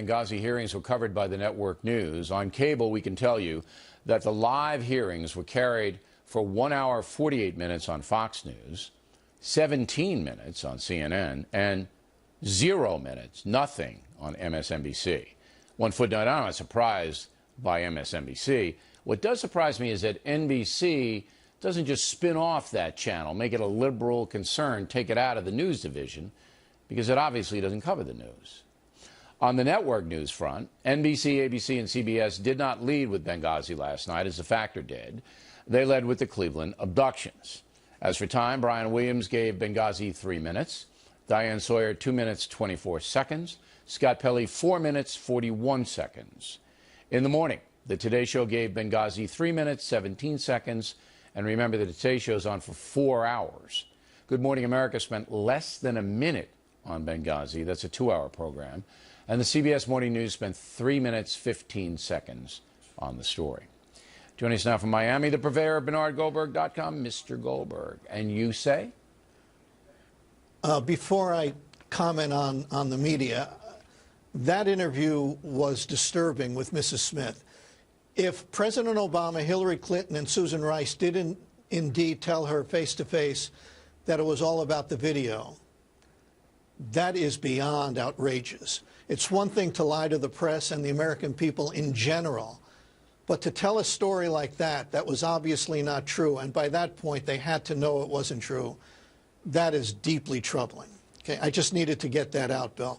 Benghazi hearings were covered by the network news. On cable, we can tell you that the live hearings were carried for 1 hour, 48 minutes on Fox News, 17 minutes on CNN, and 0 minutes, nothing, on MSNBC. One footnote, I'm not surprised by MSNBC. What does surprise me is that NBC doesn't just spin off that channel, make it a liberal concern, take it out of the news division, because it obviously doesn't cover the news. On the network news front, NBC, ABC, and CBS did not lead with Benghazi last night, as The Factor did. They led with the Cleveland abductions. As for time, Brian Williams gave Benghazi 3 minutes, Diane Sawyer 2 minutes 24 seconds, Scott Pelley 4 minutes 41 seconds. In the morning, the Today Show gave Benghazi 3 minutes 17 seconds, and remember, the Today Show's on for 4 hours. Good Morning America spent less than a minute on Benghazi. That's a 2-hour program. And the CBS Morning News spent 3 minutes 15 seconds on the story. Joining us now from Miami, the purveyor of BernardGoldberg.com, Mr. Goldberg. And you say? Before I comment on the media, that interview was disturbing with Mrs. Smith. If President Obama, Hillary Clinton, and Susan Rice didn't indeed tell her face-to-face that it was all about the video, that is beyond outrageous. It's one thing to lie to the press and the American people in general, but to tell a story like that was obviously not true, and by that point they had to know it wasn't true. That is deeply troubling. Okay, I just needed to get that out, Bill.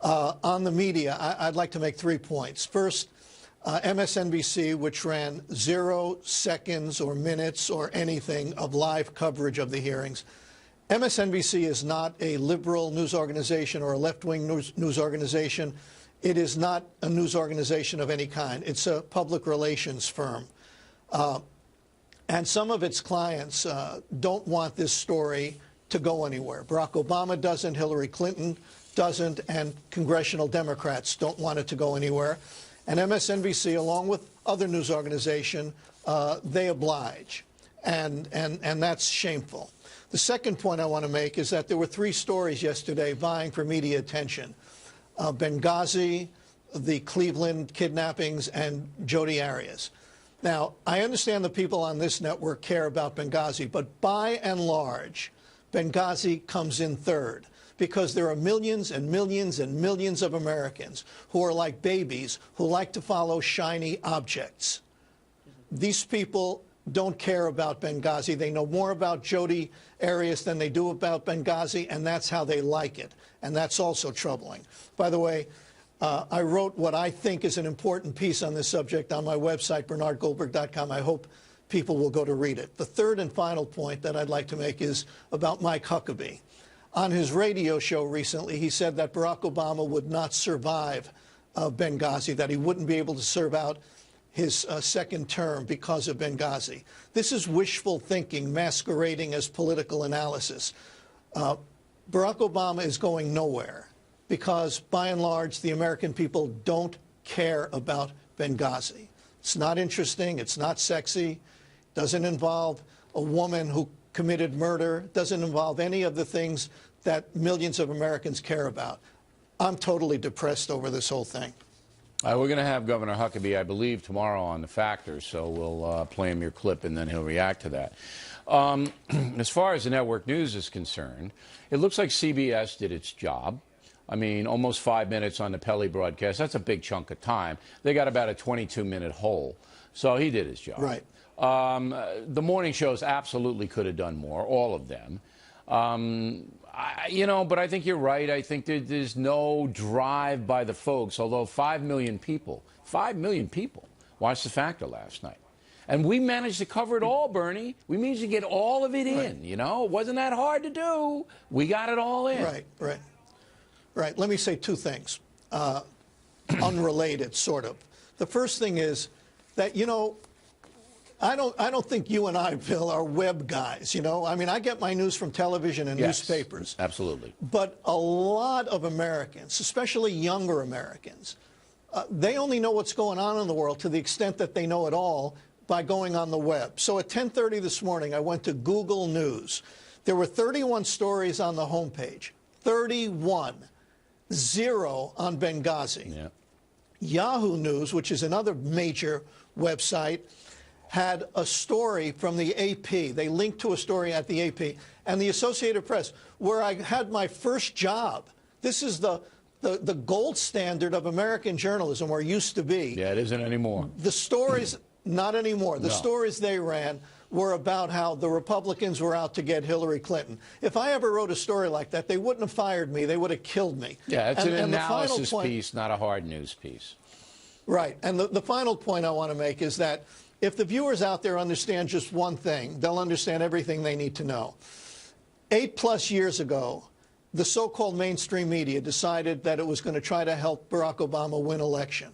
On the media, I'd like to make 3 points. First, MSNBC, which ran 0 seconds or minutes or anything of live coverage of the hearings. MSNBC is not a liberal news organization or a left-wing news organization. It is not a news organization of any kind. It's a public relations firm. And some of its clients don't want this story to go anywhere. Barack Obama doesn't, Hillary Clinton doesn't, and congressional Democrats don't want it to go anywhere. And MSNBC, along with other news organizations, they oblige. And that's shameful. The second point I want to make is that there were 3 stories yesterday vying for media attention. Benghazi, the Cleveland kidnappings, and Jodi Arias. Now, I understand the people on this network care about Benghazi, but by and large, Benghazi comes in third, because there are millions and millions and millions of Americans who are like babies who like to follow shiny objects. These people don't care about Benghazi. They know more about Jodi Arias than they do about Benghazi, and that's how they like it. And that's also troubling. By the way, I wrote what I think is an important piece on this subject on my website, BernardGoldberg.com. I hope people will go to read it. The third and final point that I'd like to make is about Mike Huckabee. On his radio show recently, he said that Barack Obama would not survive Benghazi, that he wouldn't be able to serve out his second term because of Benghazi. This is wishful thinking masquerading as political analysis. Barack Obama is going nowhere because, by and large, the American people don't care about Benghazi. It's not interesting. It's not sexy. Doesn't involve a woman who committed murder. Doesn't involve any of the things that millions of Americans care about. I'm totally depressed over this whole thing. We're going to have Governor Huckabee, I believe, tomorrow on The Factor, so we'll play him your clip and then he'll react to that. As far as the network news is concerned, it looks like CBS did its job. I mean, almost 5 minutes on the Pelley broadcast. That's a big chunk of time. They got about a 22-minute hole, so he did his job. Right. The morning shows absolutely could have done more, all of them. But I think you're right. I think there's no drive by the folks, although 5 million people watched The Factor last night. And we managed to cover it all, Bernie. We managed to get all of it in, you know. It wasn't that hard to do. We got it all in. Right. Let me say 2 things, unrelated, sort of. The first thing is that, you know, I don't think you and I, Bill, are web guys, you know. I mean, I get my news from television and newspapers. Absolutely. But a lot of Americans, especially younger Americans, they only know what's going on in the world to the extent that they know it all by going on the web. So at 10:30 this morning, I went to Google News. There were 31 stories on the homepage. 31. 0 on Benghazi. Yeah. Yahoo News, which is another major website, had a story from the AP. They linked to a story at the AP. And the Associated Press, where I had my first job. This is the gold standard of American journalism, or used to be. Yeah, it isn't anymore. The stories, not anymore. The stories they ran were about how the Republicans were out to get Hillary Clinton. If I ever wrote a story like that, they wouldn't have fired me. They would have killed me. Yeah, it's an analysis piece, not a hard news piece. Right. And the final point I want to make is that if the viewers out there understand just one thing, they'll understand everything they need to know. 8+ years ago, the so-called mainstream media decided that it was going to try to help Barack Obama win election.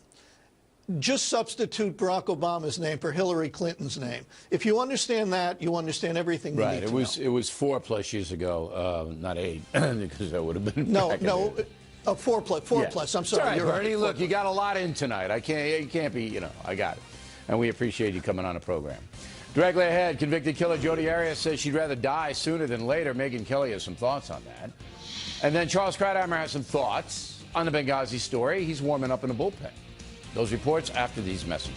Just substitute Barack Obama's name for Hillary Clinton's name. If you understand that, you understand everything you need to know. Right. It was 4+ years ago, not 8, because that would have been no. 4 plus. I'm sorry. All right, you're Bernie. right. Look, you got a lot in tonight. You can't be. I got it, and we appreciate you coming on the program. Directly ahead, convicted killer Jodi Arias says she'd rather die sooner than later. Megyn Kelly has some thoughts on that, and then Charles Krauthammer has some thoughts on the Benghazi story. He's warming up in the bullpen. Those reports after these messages.